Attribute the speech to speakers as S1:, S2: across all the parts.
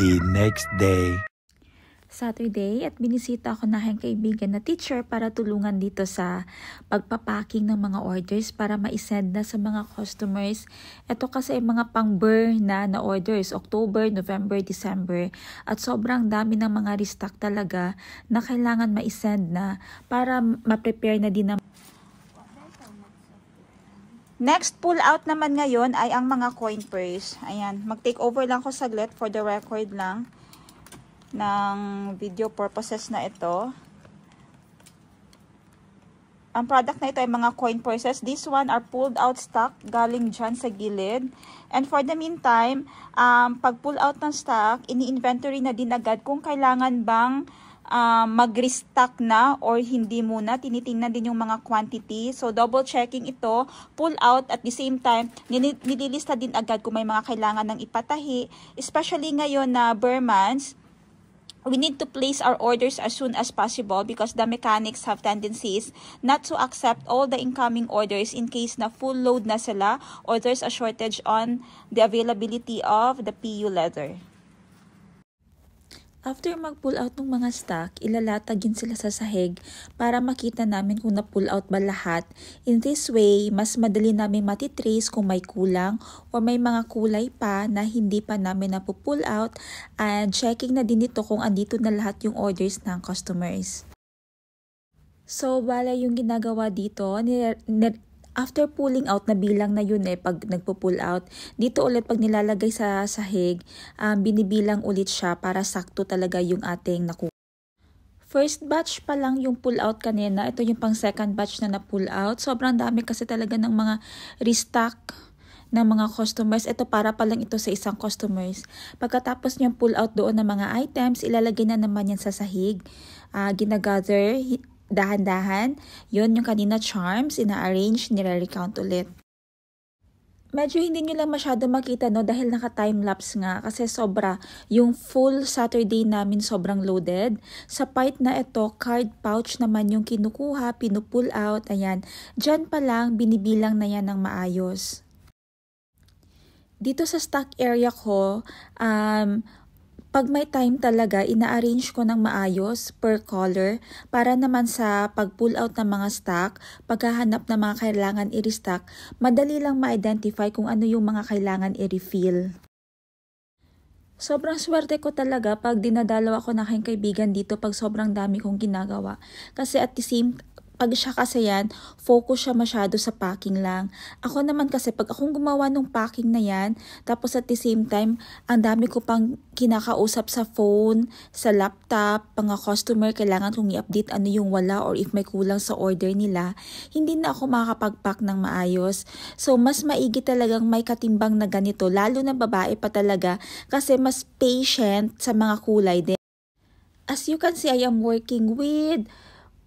S1: The next day.
S2: Saturday at binisita ako na aking kaibigan na teacher para tulungan dito sa pagpapacking ng mga orders para ma-send na sa mga customers. Ito kasi ay mga pang-burn na orders, October, November, December. At sobrang dami ng mga restock talaga na kailangan ma-send na para ma-prepare na din ng. Next pull out naman ngayon ay ang mga coin purse. Ayan, mag-take over lang ko saglit for the record lang ng video purposes na ito. Ang product na ito ay mga coin purses. This one are pulled out stock galing dyan sa gilid. And for the meantime, pag pull out ng stock, ini-inventory na din agad kung kailangan bang mag-restock na or hindi muna. Tinitingnan din yung mga quantity. So, double checking ito. Pull out at the same time, nililista din agad kung may mga kailangan ng ipatahi. Especially ngayon na Burmans, we need to place our orders as soon as possible because the mechanics have tendencies not to accept all the incoming orders in case na full load na sila or there's a shortage on the availability of the PU leather. After mag-pull out ng mga stock, ilalatagin sila sa sahig para makita namin kung na-pull out ba lahat. In this way, mas madali namin matitrace kung may kulang o may mga kulay pa na hindi pa namin napu-pull out, and checking na din ito kung andito na lahat yung orders ng customers. So, bala yung ginagawa dito, after pulling out, na bilang na yun pag nagpo-pull out. Dito ulit pag nilalagay sa sahig, binibilang ulit siya para sakto talaga yung ating nakuha. First batch pa lang yung pull out kanina. Ito yung pang second batch na na-pull out. Sobrang dami kasi talaga ng mga restock ng mga customers. Ito para pa lang ito sa isang customers. Pagkatapos niyang pull out doon ng mga items, ilalagay na naman yan sa sahig. Ginagather, dahan-dahan. Yun yung kanina charms, ina-arrange, nire-recount ulit. Medyo hindi nyo lang masyado makita no dahil naka-timelapse nga kasi sobra. Yung full Saturday namin sobrang loaded. Sa part na ito, card pouch naman yung kinukuha, pinupull out. Ayan, dyan pa lang binibilang na yan ng maayos. Dito sa stock area ko, pag may time talaga, ina-arrange ko ng maayos per color para naman sa pag-pull out ng mga stock, paghahanap ng mga kailangan i-restock, madali lang ma-identify kung ano yung mga kailangan i-refill. Sobrang swerte ko talaga pag dinadalaw ako ng aking kaibigan dito pag sobrang dami kong ginagawa. Kasi at the same pag siya kasi yan, focus siya masyado sa packing lang. Ako naman kasi pag akong gumawa ng packing na yan, tapos at the same time, ang dami ko pang kinakausap sa phone, sa laptop, mga customer, kailangan kong i-update ano yung wala or if may kulang sa order nila, hindi na ako makakapag-pack ng maayos. So, mas maigi talagang may katimbang na ganito, lalo na babae pa talaga, kasi mas patient sa mga kulay din. As you can see, I am working with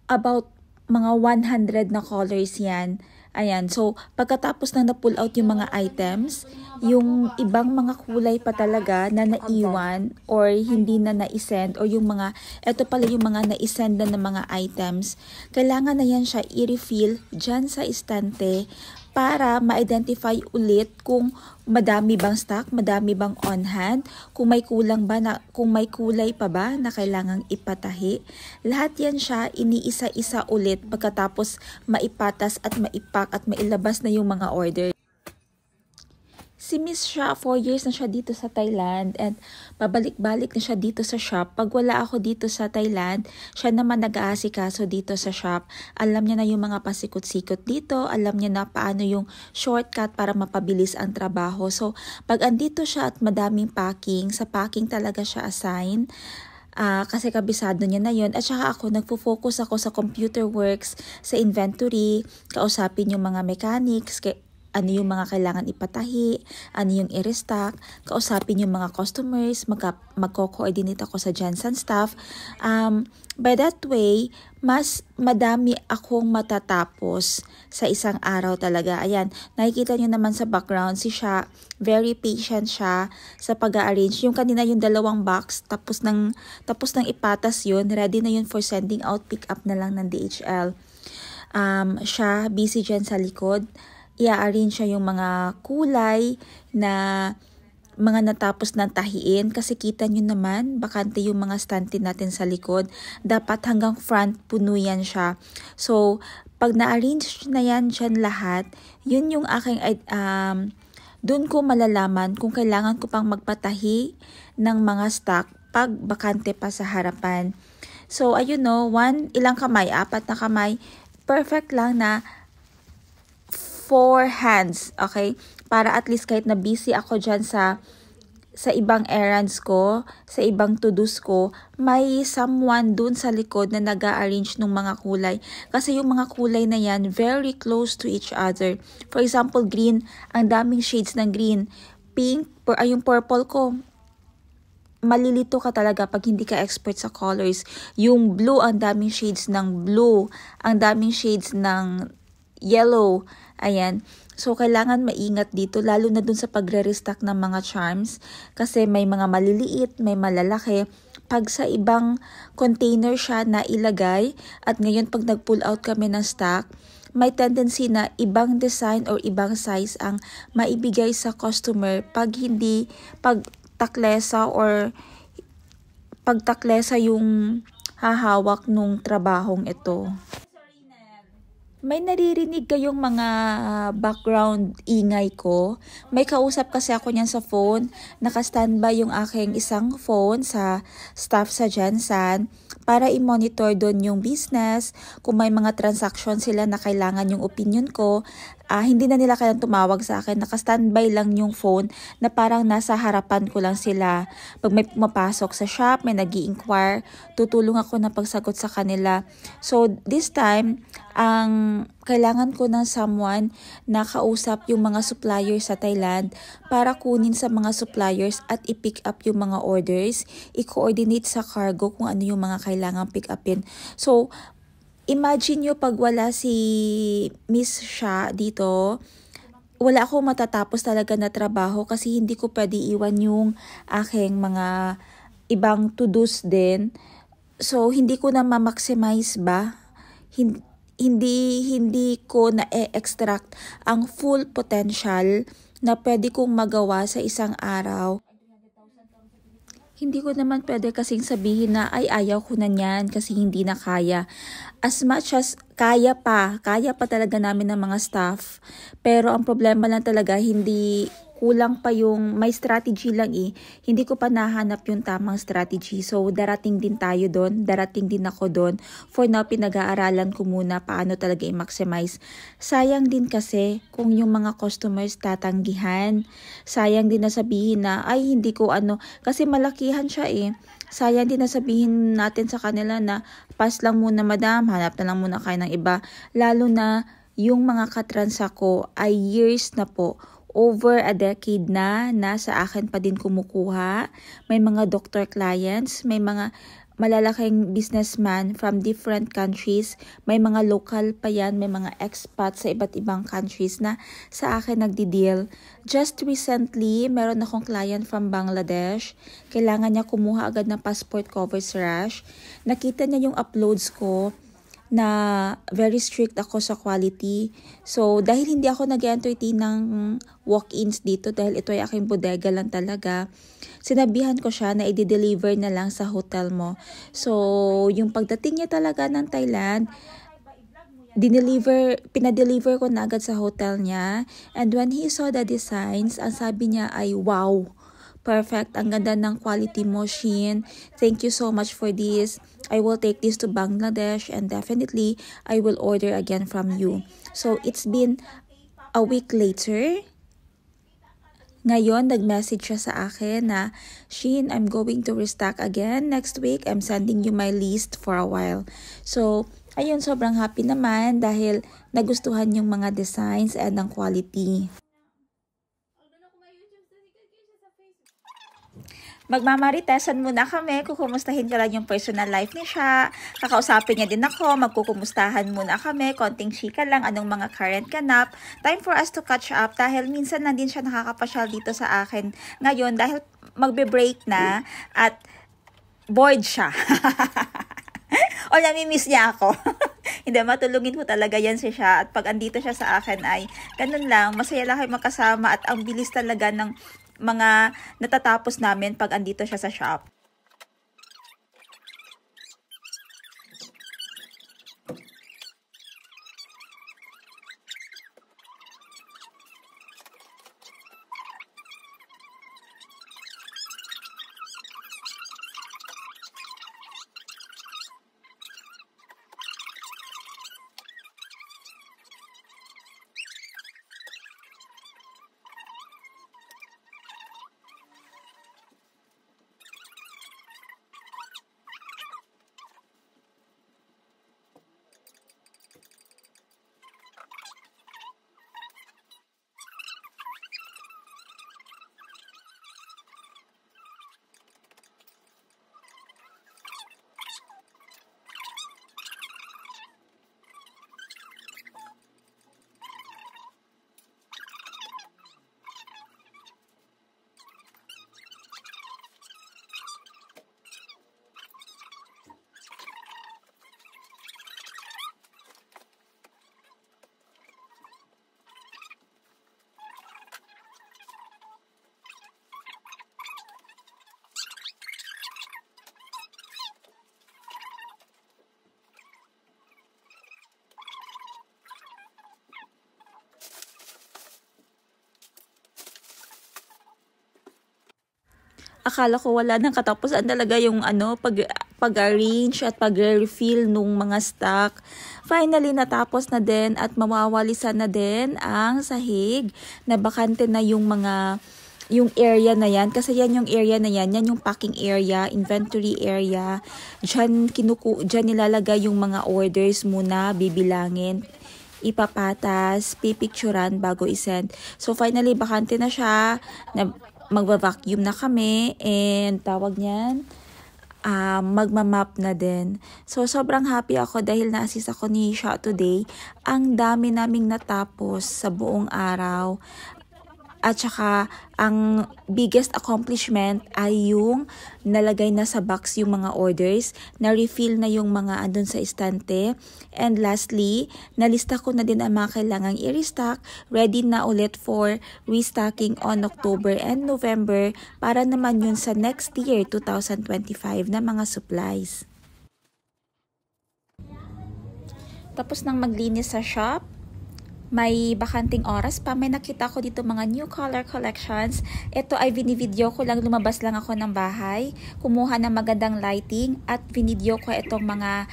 S2: about mga 100 na colors yan. Ayan, so pagkatapos na na-pull out yung mga items, yung ibang mga kulay pa talaga na naiwan or hindi na na-send or yung mga, eto pala yung mga na-send na ng mga items, kailangan na yan siya i-refill dyan sa istante para ma-identify ulit kung madami bang stock, madami bang on hand, kung may kulang ba na, kung may kulay pa ba na kailangang ipatahi. Lahat yan siya iniisa-isa ulit pagkatapos maipatas at maipack at mailabas na yung mga order. Si Miss siya, 4 years na siya dito sa Thailand and pabalik-balik na siya dito sa shop. Pag wala ako dito sa Thailand, siya naman nag-aasikaso dito sa shop. Alam niya na yung mga pasikot-sikot dito, alam niya na paano yung shortcut para mapabilis ang trabaho. So, pag andito siya at madaming packing, sa packing talaga siya assign. Kasi kabisado niya na yun. At saka ako, nagfo-focus ako sa computer works, sa inventory, kausapin yung mga mechanics, ano yung mga kailangan ipatahi, ano yung i-restock, kausapin yung mga customers, magko-coordinate ako sa Johnson staff. By that way, mas madami akong matatapos sa isang araw talaga. Ayan, nakikita nyo naman sa background, si siya, very patient siya sa pag-arrange. Yung kanina yung 2 box, tapos ng ipatas yun, ready na yun for sending out, pick up na lang ng DHL. Siya, busy dyan sa likod. I-arrange siya yung mga kulay na mga natapos ng tahiin kasi kita nyo naman, bakante yung mga stante natin sa likod. Dapat hanggang front puno yan siya. So, pag na-arrange na yan dyan lahat, yun yung aking, dun ko malalaman kung kailangan ko pang magpatahi ng mga stock pag bakante pa sa harapan. So, ayun no, ilang kamay, 4 na kamay, perfect lang na 4 hands, okay? Para at least kahit na busy ako dyan sa ibang errands ko, sa ibang to-dos ko, may someone dun sa likod na nag-a-arrange ng mga kulay. Kasi yung mga kulay na yan, very close to each other. For example, green, ang daming shades ng green. Pink, yung purple ko, malilito ka talaga pag hindi ka expert sa colors. Yung blue, ang daming shades ng blue. Ang daming shades ng yellow. Ayan. So, kailangan maingat dito, lalo na dun sa pagre-restock ng mga charms. Kasi may mga maliliit, may malalaki. Pag sa ibang container siya na ilagay, at ngayon pag nag-pull out kami ng stock, may tendency na ibang design or ibang size ang maibigay sa customer pag pagtaklesa yung hahawak nung trabahong ito. May naririnig kayong mga background ingay ko. May kausap kasi ako niyan sa phone. Naka-standby yung aking isang phone sa staff sa Jensen para i-monitor doon yung business. Kung may mga transaction sila na kailangan yung opinion ko, hindi na nila kailangang tumawag sa akin. Naka-standby lang yung phone na parang nasa harapan ko lang sila. Pag may pumapasok sa shop, may nag-i-inquire, tutulong ako na pagsagot sa kanila. So, this time, ang kailangan ko ng someone na kausap yung mga suppliers sa Thailand para kunin sa mga suppliers at i-pick up yung mga orders, i-coordinate sa cargo kung ano yung mga kailangang pick upin. So, imagine nyo pag wala si Miss Sha dito, wala akong matatapos talaga na trabaho kasi hindi ko pwede iwan yung aking mga ibang to-dos din. So, hindi ko na ma-maximize ba? Hindi ko na-extract ang full potential na pwede kong magawa sa isang araw. Hindi ko naman pwede kasing sabihin na ay ayaw ko na niyan kasi hindi na kaya. As much as kaya pa talaga namin ng mga staff. Pero ang problema lang talaga, hindi kulang pa yung may strategy lang Hindi ko pa nahanap yung tamang strategy. So darating din tayo doon, darating din ako doon. For now, pinag-aaralan ko muna paano talaga i-maximize. Sayang din kasi kung yung mga customers tatanggihan. Sayang din na sabihin na ay hindi ko kasi malakihan siya Sayang din na sabihin natin sa kanila na pass lang muna madam, hanap na lang muna kayo ng iba. Lalo na yung mga katransa ko ay years na po. Over a decade na, nasa akin pa din kumukuha. May mga doctor clients, may mga malalaking businessman from different countries. May mga local pa yan, may mga expats sa iba't ibang countries na sa akin nagdi-deal. Just recently, meron akong client from Bangladesh. Kailangan niya kumuha agad ng passport coverage rush. Nakita niya yung uploads ko na very strict ako sa quality. So, dahil hindi ako nag-entertain ng walk-ins dito, dahil ito ay aking bodega lang talaga, sinabihan ko siya na i-deliver na lang sa hotel mo. So, yung pagdating niya talaga ng Thailand, pinadeliver ko na agad sa hotel niya. And when he saw the designs, ang sabi niya ay, wow! Perfect. Ang ganda ng quality mo, Shein. Thank you so much for this. I will take this to Bangladesh and definitely I will order again from you. So, it's been a week later. Ngayon, nag-message siya sa akin na, Shein, I'm going to restock again. Next week, I'm sending you my list for a while. So, ayun, sobrang happy naman dahil nagustuhan yung mga designs and ang quality. Magmamaritesan muna kami, kukumustahin ko lang yung personal life ni siya. Kakausapin niya din ako, magkukumustahan muna kami, konting chika lang, anong mga current ganap. Time for us to catch up dahil minsan na din siya nakakapasyal dito sa akin ngayon dahil magbe-break na at bored siya. O nami-miss niya ako. Hindi, matulungin ko talaga yan si siya. At pag andito siya sa akin ay ganun lang, masaya lang kayo makasama at ang bilis talaga ng mga natatapos namin pag andito siya sa shop. Akala ko wala nang katapusan talaga yung pag-arrange at pag-refill nung mga stock. Finally, natapos na din at mawawalisan na din ang sahig. Nabakante na yung area na yan. Kasi yan yung area na yan. Yan yung packing area, inventory area. Diyan nilalagay yung mga orders muna, bibilangin, ipapatas, pipicturan bago isend. So finally, bakante na siya. Magva-vacuum na kami and tawag niyan, magmamap na din. So, sobrang happy ako dahil na-assist ako ni Sha today. Ang dami naming natapos sa buong araw. At saka, ang biggest accomplishment ay yung nalagay na sa box yung mga orders, na-refill na yung mga andun sa istante. And lastly, nalista ko na din ang mga kailangang i-restock, ready na ulit for restocking on October and November para naman yun sa next year, 2025 na mga supplies. Tapos nang maglinis sa shop, may bakanting oras pa, may nakita ko dito mga new color collections. Ito ay vinivideo ko lang, lumabas lang ako ng bahay, kumuha ng magandang lighting at vinideo ko itong mga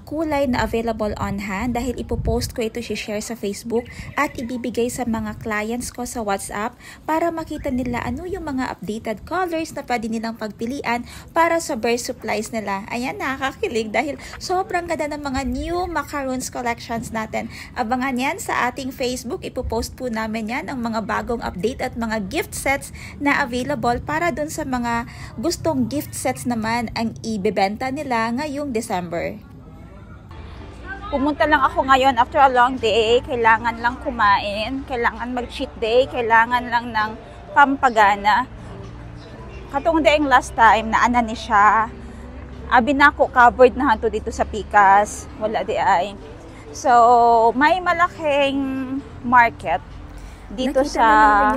S2: kulay na available on hand dahil ipopost ko ito, share sa Facebook at ibibigay sa mga clients ko sa WhatsApp para makita nila ano yung mga updated colors na pwede nilang pagpilian para sa birth supplies nila. Ayan, nakakakilig dahil sobrang ganda ng mga new macaroons collections natin. Abangan yan sa ating Facebook, ipopost po namin yan ang mga bagong update at mga gift sets na available para dun sa mga gustong gift sets naman ang ibebenta nila ngayong December. Pumunta lang ako ngayon after a long day, kailangan lang kumain, kailangan mag-cheat day, kailangan lang ng pampagana. Katong daing last time na ni siya, abi na ako covered na hanto dito sa Pikas, wala di ay. So, may malaking market dito sa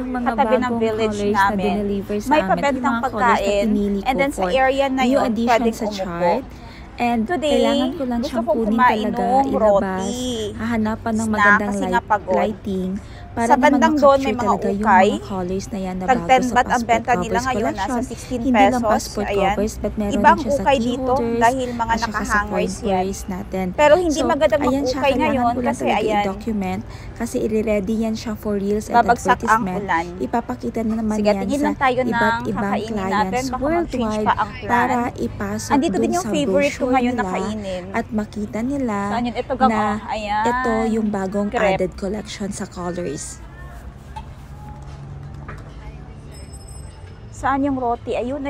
S2: katabi ng village namin. May pabentang pagkain and then sa area na yun, pwedeng umupo. And
S1: today,
S2: kailangan ko lang siyang kunin talaga, ilabas, hahanapan ng magandang lighting para
S1: sa bandang doon may mga ukay.
S2: Yung mga colors na yan na
S1: tag
S2: bago
S1: 10
S2: sa
S1: baht ang
S2: passport
S1: benta nila
S2: covers
S1: ngayon,
S2: collection.
S1: nasa 16
S2: Hindi lang
S1: pesos.
S2: passport
S1: Ayan.
S2: covers, but meron
S1: Ibang
S2: din siya sa
S1: ukay
S2: key
S1: dito
S2: holders,
S1: dahil mga
S2: at saka sa
S1: nakahangers
S2: coin
S1: yan.
S2: purse natin.
S1: Pero hindi
S2: So,
S1: magandang
S2: ayan siya,
S1: mag-ukay
S2: kailangan
S1: ngayon
S2: ko lang
S1: kasi
S2: talaga
S1: ayan,
S2: i-document kasi i-ready yan siya for reels and
S1: babagsak ang
S2: advertisement.
S1: ulan.
S2: Ipapakita na naman
S1: Sige,
S2: yan
S1: tingin
S2: sa
S1: lang tayo ng
S2: iba't ibang
S1: kakainin natin,
S2: clients
S1: baka mag-change
S2: worldwide
S1: pa ang plan.
S2: para ipasok
S1: Andito
S2: dun
S1: din yung
S2: sa
S1: favorite ko
S2: brochure
S1: ngayon na
S2: nila
S1: kainin.
S2: at makita nila
S1: Saan yun? Ito
S2: na
S1: ayan.
S2: ito yung bagong
S1: Crepe.
S2: added collection sa colors.
S1: Saan yung roti? Ayun.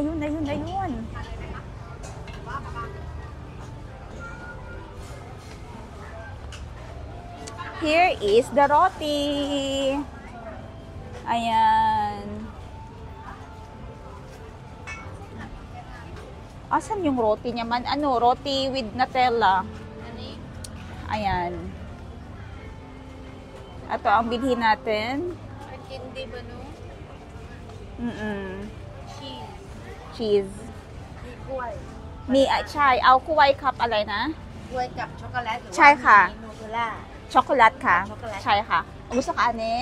S1: Here is the roti. Ayan. Asan yung roti niya man? Ano? Roti with Nutella. Ayan. Ito ang bilhin natin.
S3: Hindi ba no?
S1: Mm-mm.
S3: ชีส
S1: cheese
S3: มีกล้วย
S1: มีใช่ เอากล้วยครับอะไรนะ
S3: กล้วยกับช็อกโกแลตหรือว่า
S1: ใช่ค่ะ
S3: มีนูเทลล่า
S1: ช็อกโกแลตค่ะ
S3: ช็อกโกแลต
S1: ใช่ค่ะgusto ka ane?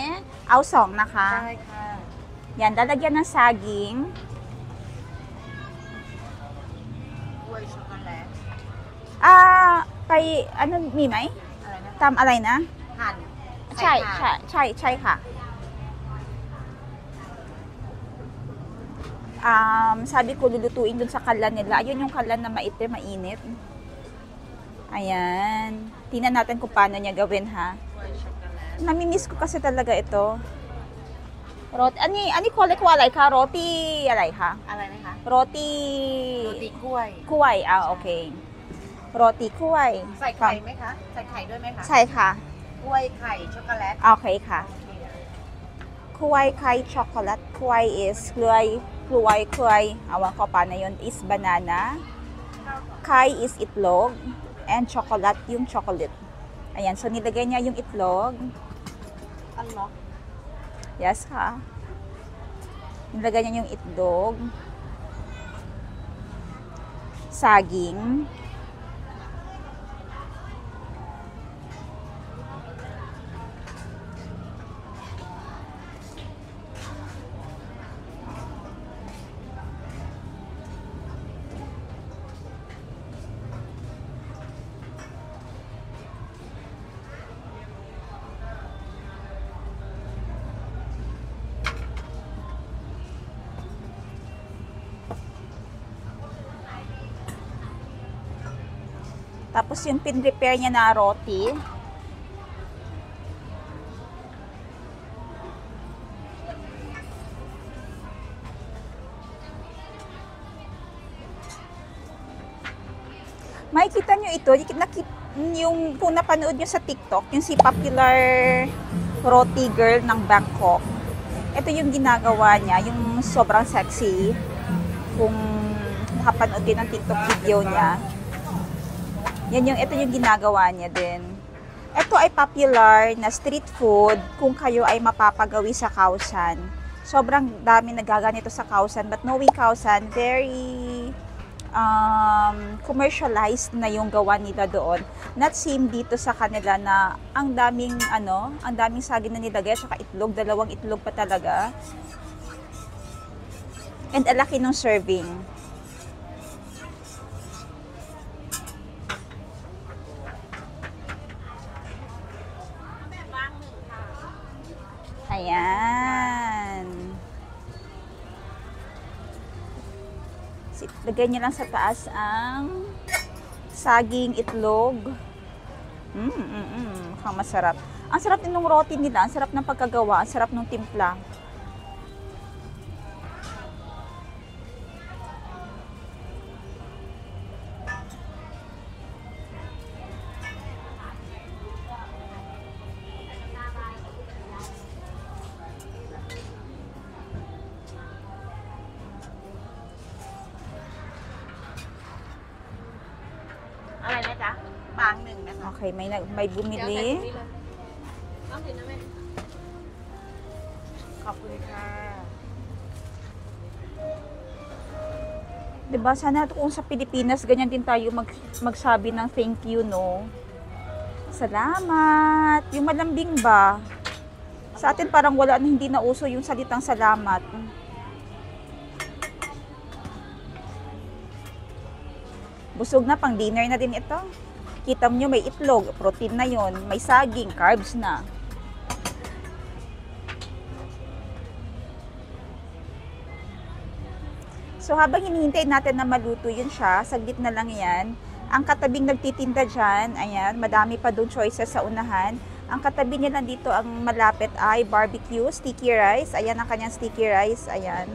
S1: เอาสองนะคะ
S3: ได้ค่ะ
S1: Yan, lalagyan ng saging.
S3: กล้วยช็อกโกแลต
S1: Kay, ano,มีไหม
S3: อะไรนะ
S1: ตำอะไรนะ
S3: หั่น
S1: ใช่
S3: ถ่าน
S1: ใช่ค่ะ Sabi ko lulutuin dun sa kalan nila. Ayun yung kalan na maitim, mainit. Ayan. Tingnan natin kung paano niya gawin, ha.
S3: กล้วยช็อกโกแลต
S1: Namimiss ko kasi talaga ito. Roti, ani kolek walay ka? Roti, alay ka?
S3: อะไรนะคะ
S1: Roti,
S3: โรตีกล้วย
S1: kuway. Okay. Roti kuway.
S3: ใส่ไข่ไหมคะ ใส่ไข่ด้วยไหมคะ
S1: ใช่ค่ะ
S3: กล้วยไข่ช็อกโกแลต
S1: โอเคค่ะ Kuway kay chocolate. Kuway is kuway. Awan ko paano yun is banana. Kay is itlog. And chocolate yung chocolate. Ayan, so nilagay niya yung itlog.
S3: อันล็อก
S1: Yes ha. Nilagay niya yung itlog. Saging. Tapos yung pin-prepare niya na roti. Makikita nyo ito, yung kung napanood nyo sa TikTok, yung si popular roti girl ng Bangkok. Ito yung ginagawa niya, yung sobrang sexy. Kung nakapanood din ng TikTok video niya. Ito yung ginagawa niya din. Ito ay popular na street food kung kayo ay mapapagawi sa Khao San. Sobrang dami nagaganito sa Khao San, but knowing Khao San, very commercialized na yung gawa nila doon. Not same dito sa kanila na ang daming saging na nilagay, saka itlog, dalawang itlog pa talaga. And alaki ng serving. Ayan. Lagay niyo lang sa taas ang saging, itlog. Mukhang masarap. Ang sarap din ng roti nila. Ang sarap ng pagkagawa. Ang sarap ng timpla.
S3: อะไรนะจ๊ะบางหนึ่งนะคะ
S1: Okay, may bumili.
S3: ต้องถึงนะแม่ขอบคุณค่ะ
S1: Diba, sana kung sa Pilipinas, ganyan din tayo magsabi ng thank you, no? Salamat! Yung malambing ba? Sa atin parang hindi na uso yung salitang salamat. Busog na, pang dinner na din ito. Kita nyo, may itlog, protein na yon, may saging, carbs na. So, habang hinihintay natin na maluto yun siya, saglit na lang yan. Ang katabing nagtitinda dyan, ayan, madami pa doon choices sa unahan. Ang katabi niya lang dito, ang malapit ay barbecue, sticky rice. Ayan ang kanyang sticky rice, ayan.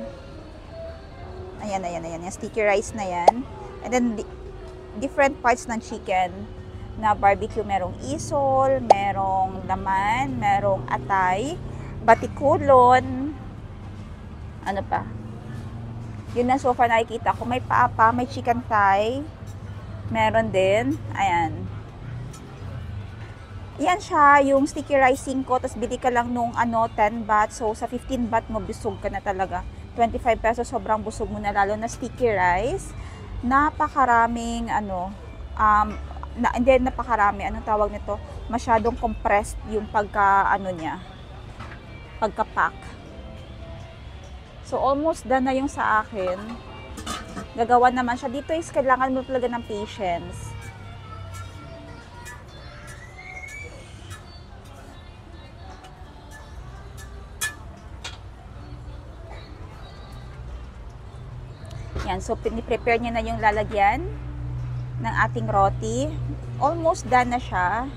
S1: Ayan, yung sticky rice na yan. And then, different parts ng chicken na barbecue. Merong isol, merong laman, merong atay, batikulon, ano pa? Yun na so far nakikita ko. May papa, may chicken thigh, meron din. Ayan. Yan siya, yung sticky rice 5, tapos bili ka lang nung 10 baht. So, sa 15 baht mo, busog ka na talaga. 25 pesos, sobrang busog mo na, lalo na sticky rice. Napakaraming hindi napakarami, anong tawag nito? Masyadong compressed yung pagka-pack. So almost done na yung sa akin. Gagawa naman siya. Dito is kailangan mo talaga ng patience. Yan, so piniprepare niya na yung lalagyan ng ating roti. Almost done na siya.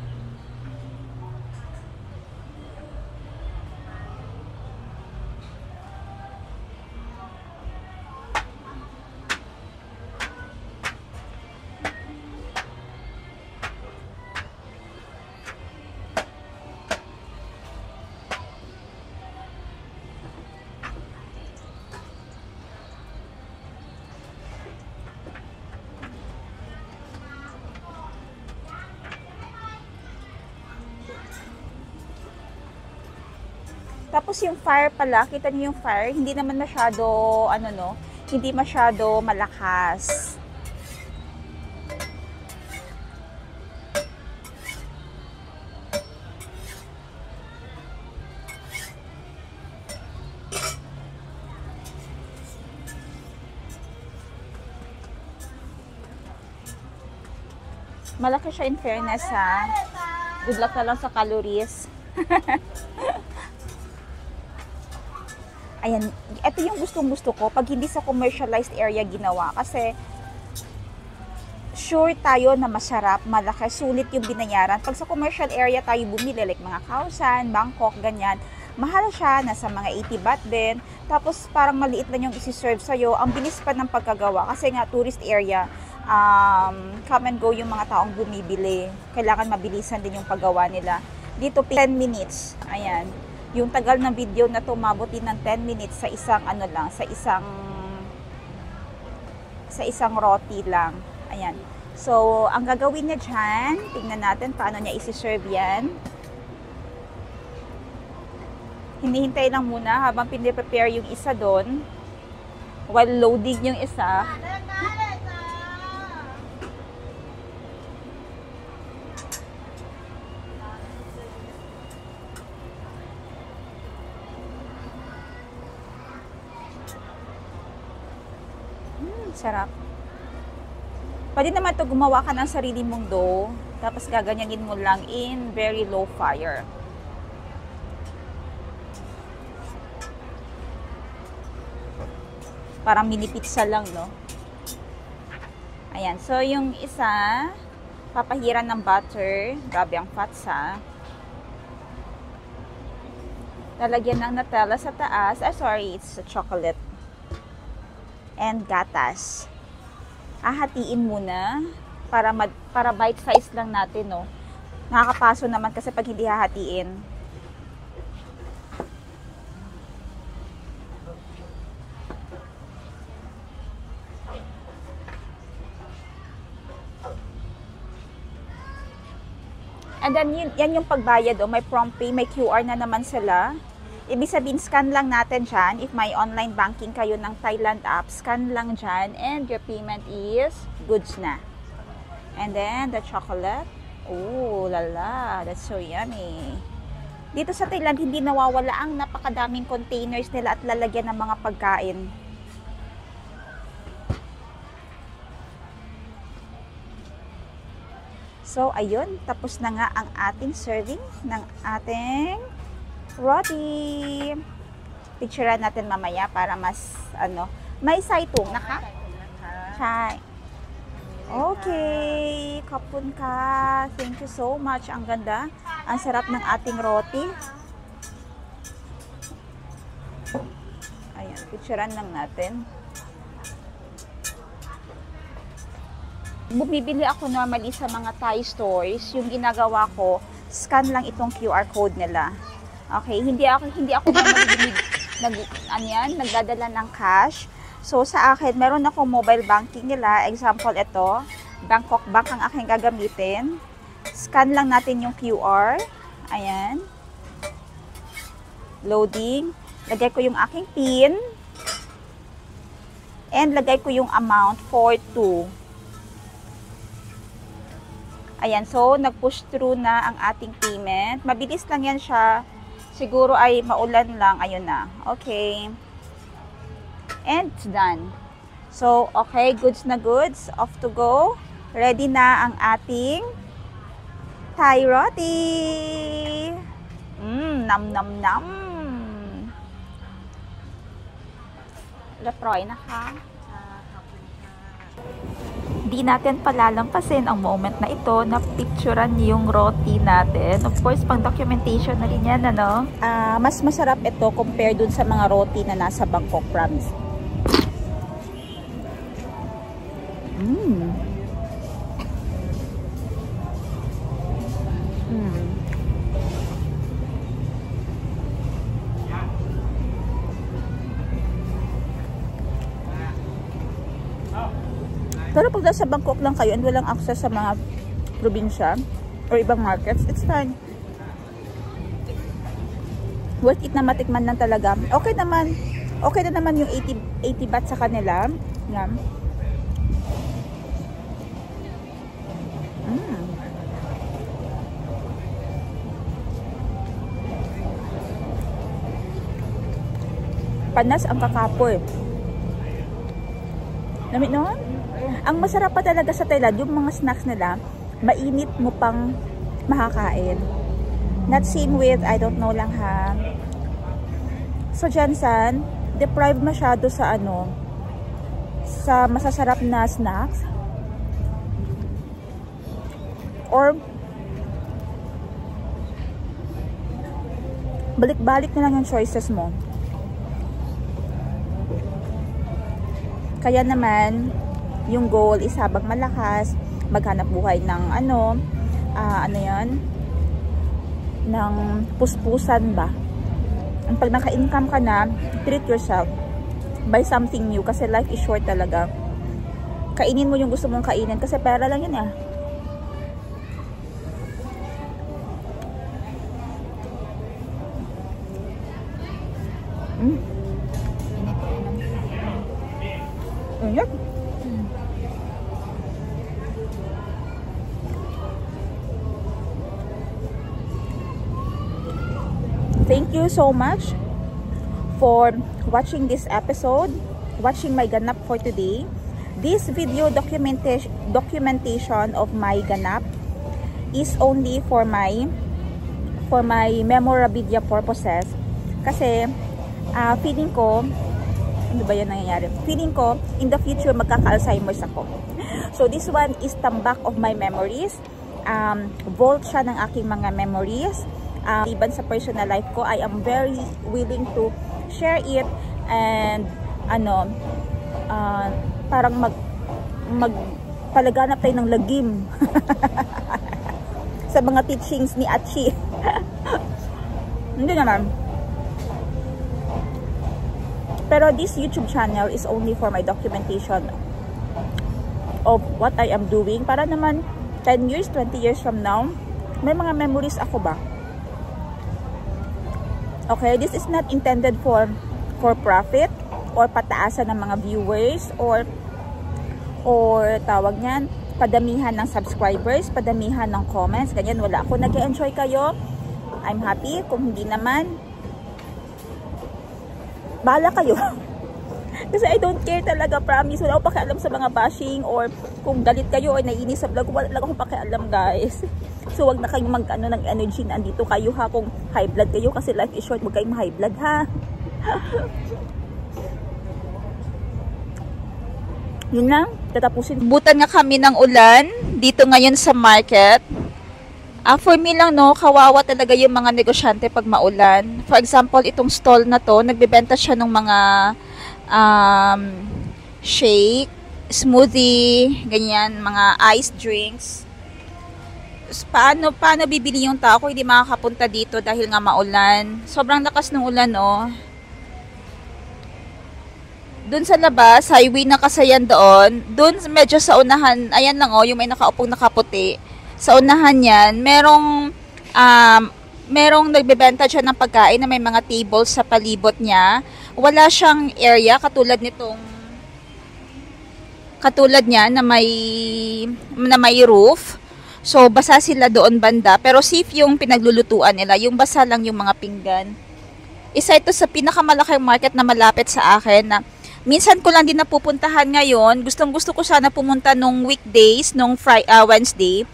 S1: Tapos yung fire pala, kita niyo yung fire, hindi naman masyado, hindi masyado malakas. Malaki siya in fairness, ha. Good luck na lang sa calories. Ayan, ito yung gustong-gusto ko pag hindi sa commercialized area ginawa kasi sure tayo na masarap, malaki, sulit yung binayaran. Pag sa commercial area tayo bumili, like mga Khao-San, Bangkok, ganyan, mahal siya, nasa mga 80 baht din. Tapos parang maliit lang yung isi-serve sa'yo. Ang bilis pa ng pagkagawa kasi nga tourist area, come and go yung mga taong bumibili. Kailangan mabilisan din yung paggawa nila. Dito, 10 minutes. Ayan. Yung tagal ng video na to, umabot din ng 10 minutes sa isang sa isang roti lang. Ayan. So, ang gagawin niya dyan, tingnan natin paano niya isi-serve yan. Hinihintay lang muna habang piniprepare yung isa doon while loading yung isa. Sarap. Pwede naman ito gumawa ka ng sarili mong dough, tapos gaganyanin mo lang in very low fire. Parang mini pizza lang, no? Ayan. So, yung isa, papahiran ng butter. Grabe ang fats, ha? Lalagyan ng Nutella sa taas. Sorry, it's chocolate. And gatas. Hahatiin muna para bite size lang natin, no. Nakakapaso naman kasi pag hindi hahatiin. And then yan yung pagbayad, may prompt pay, may QR na naman sila. Ibig sabihin, scan lang natin dyan. If may online banking kayo ng Thailand app, scan lang dyan and your payment is goods na. And then, the chocolate. Oh, lala. That's so yummy. Dito sa Thailand, hindi nawawala ang napakadaming containers nila at lalagyan ng mga pagkain. So, ayun. Tapos na nga ang ating serving ng ating roti. Picturean natin mamaya para mas, may saitung na ka? Chai. Okay. Kapun ka. Thank you so much. Ang ganda. Ang sarap ng ating roti. Ayan. Picturean lang natin. Bumibili ako normally sa mga Thai stores. Yung ginagawa ko, scan lang itong QR code nila. Okay, hindi ako nagdadala ng cash. So sa akin, meron ako mobile banking nila. Example ito, Bangkok Bank ang aking gagamitin. Scan lang natin yung QR. Ayan. Loading. Lagay ko yung aking PIN. And lagay ko yung amount for 2. Ayan, so nag-push through na ang ating payment. Mabilis lang yan siya. Siguro ay maulan lang. Ayun na. Okay. And it's done. So, okay, goods na goods. Off to go. Ready na ang ating Thai roti. Nam nam nam. Leproy na ka. Di natin palalampasin ang moment na ito na picturean yung roti natin. Of course, pang documentation na rin yan, ano? Mas masarap ito compare dun sa mga roti na nasa Bangkok, promise. Pero pag nasa Bangkok lang kayo and walang access sa mga probinsya or ibang markets, it's fine. Worth it na matikman lang talaga. Okay naman. Okay na naman yung 80 baht sa kanila. Yan. Panas ang kakapoy. Lamig no? Ang masarap pa talaga sa Thailand, yung mga snacks nila, mainit mo pang makakain. Not same with, I don't know lang ha. So, Jansan, deprived masyado sa ano, sa masasarap na snacks. Or, balik-balik na lang yung choices mo. Kaya naman, yung goal is habang malakas, maghanap buhay ng ano yan, ng puspusan ba. Ang pag naka-income ka na, treat yourself. Buy something new kasi life is short talaga. Kainin mo yung gusto mong kainin kasi pera lang yun eh. Init. Thank you so much for watching this episode, watching my ganap for today. This video documentation of my ganap is only for my memorabilia purposes. Kasi feeling ko, ano ba yan nangyayari? Feeling ko, in the future, magkaka-Alzheimer's ako. So, this one is tambak of my memories. Vault siya ng aking mga memories. Even sa personal life ko, I am very willing to share it and parang palaganap tayo ng lagim sa mga teachings ni Achi. Hindi naman. Pero this YouTube channel is only for my documentation of what I am doing para naman 10 years, 20 years from now, may mga memories ako ba? Okay, this is not intended for profit or pataasan ng mga viewers or tawag niyan, padamihan ng subscribers, padamihan ng comments, ganyan, wala ako. Nag-enjoy kayo, I'm happy. Kung hindi naman, bahala kayo. Kasi I don't care talaga, promise. Wala akong pakialam sa mga bashing or kung galit kayo or naiinis sa vlog, wala lang akong pakialam, guys. So, wag na kayong mag-ano ng energy na andito kayo ha. Kung high blood kayo kasi life is short, wag kayong high blood ha. Yun lang, tatapusin. Butan nga kami ng ulan dito ngayon sa market. For me lang, no, kawawa talaga yung mga negosyante pag maulan. For example, itong stall na to, nagbebenta siya ng mga shake, smoothie, ganyan, mga iced drinks. Paano bibili yung tao kung hindi makakapunta dito dahil nga maulan? Sobrang lakas ng ulan, no. Doon sa labas, highway na kasi yan doon. Doon medyo sa unahan, ayan lang oh, yung may nakaupong nakaputi. Sa unahan yan, merong nagbebenta siya ng pagkain na may mga tables sa palibot niya. Wala siyang area katulad nitong Katulad niya na may roof. So, basa sila doon banda. Pero safe yung pinaglulutuan nila. Yung basa lang yung mga pinggan. Isa ito sa pinakamalaking market na malapit sa akin na minsan ko lang din napupuntahan ngayon. Gustong-gusto ko sana pumunta nung weekdays, nung Wednesday.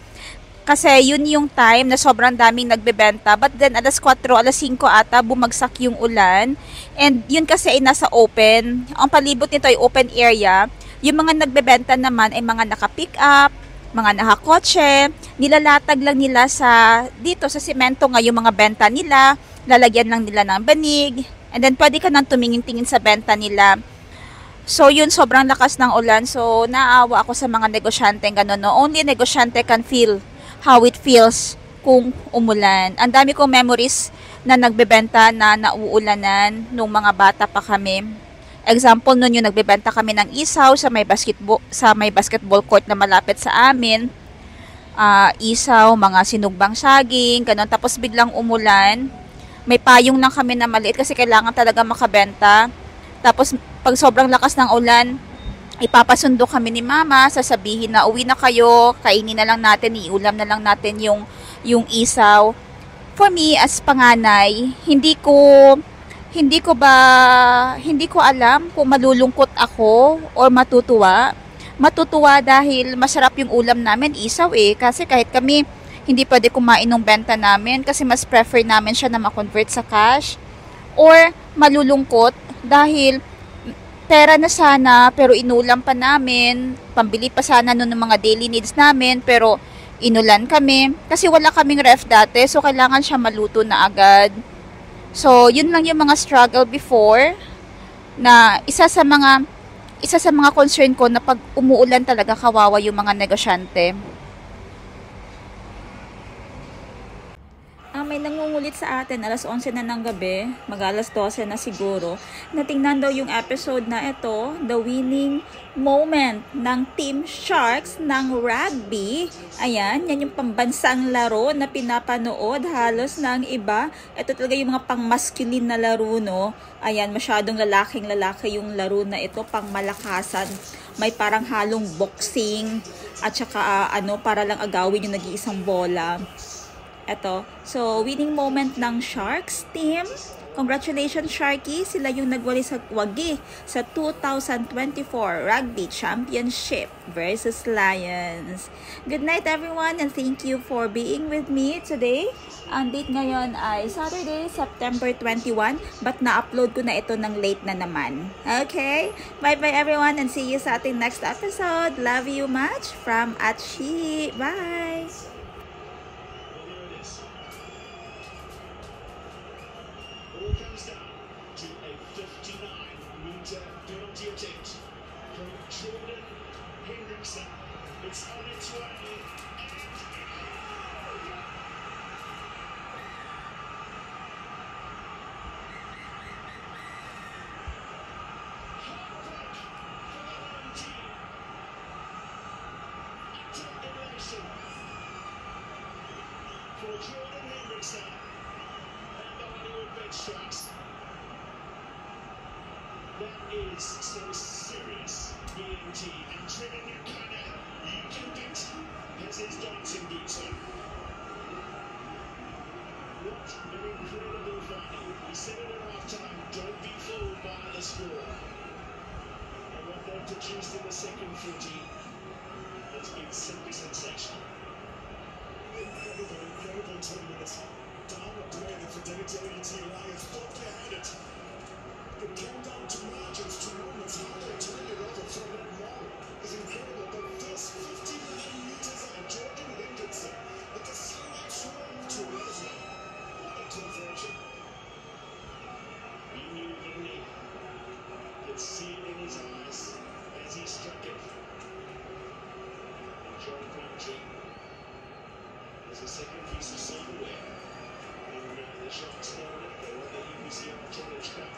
S1: Kasi yun yung time na sobrang daming nagbebenta. But then, alas 4, alas 5 ata, bumagsak yung ulan. And yun kasi ay nasa open. Ang palibot nito ay open area. Yung mga nagbebenta naman ay mga naka-pick up, mga nakakotse, nilalatag lang nila dito sa simento nga yung mga benta nila, lalagyan lang nila ng banig, and then pwede ka nang tumingin-tingin sa benta nila. So yun, sobrang lakas ng ulan, so naawa ako sa mga negosyante gano'n, no? Only negosyante can feel how it feels kung umulan. Ang dami kong memories na nagbebenta na nauulanan nung mga bata pa kami. Example nun yung nagbebenta kami ng isaw sa may basketball court na malapit sa amin. Isaw, mga sinugbang saging, ganun. Tapos biglang umulan. May payong lang kami na maliit kasi kailangan talaga makabenta. Tapos pag sobrang lakas ng ulan, ipapasundo kami ni mama, sasabihin na uwi na kayo, kainin na lang natin, iulam na lang natin yung isaw. For me as panganay, hindi ko alam kung malulungkot ako or matutuwa. Matutuwa dahil masarap yung ulam namin, isaw kasi kahit kami hindi pwede kumain ng benta namin kasi mas prefer namin siya na ma-convert sa cash. Or malulungkot dahil pera na sana pero inulam pa namin, pambili pa sana nun ng mga daily needs namin pero inulan kami kasi wala kaming ref dati, so kailangan siya maluto na agad. So, yun lang yung mga struggle before na isa sa mga concern ko na pag umuulan talaga kawawa yung mga negosyante. May nangungulit sa atin, alas 11 na ng gabi, mag-alas 12 na siguro, natingnan daw yung episode na ito, the winning moment ng Team Sharks ng rugby. Ayan, yan yung pambansang laro na pinapanood halos ng iba. Ito talaga yung mga pang-masculine na laro, no? Ayan, masyadong lalaking-lalaki yung laro na ito, pang-malakasan. May parang halong boxing at saka para lang agawin yung nag-iisang bola. Eto. So, winning moment ng Sharks team. Congratulations, Sharky. Sila yung nagwali sa 2024 Rugby Championship versus Lions. Good night, everyone, and thank you for being with me today. Ang date ngayon ay Saturday, September 21, but na-upload ko na ito ng late na naman. Okay? Bye-bye, everyone, and see you sa ating next episode. Love you much from Atshi. Bye!
S4: It's on its way. For Jordan Hendrickson and the Hollywood bench strikes. That is some serious BMT and Trevor Buchanan. You can get has his dancing boots on. What an incredible final. We said it at half-time, don't be fooled by the score. And what they've produced in the second 40 has been simply sensational. Incredible 20 minutes. Dominant play for WWT Lions. Thought they had it. The countdown to margins to moments. How they turned it over from that long is incredible. But first 59 meters of Jordan Hendrickson with the slight swerve to Leslie. What a conversion. He knew, didn't he? Could see it in his eyes as he struck it. And John Crabtree was the second piece of silverware. And the Sharks know that they were the UBC opportunity.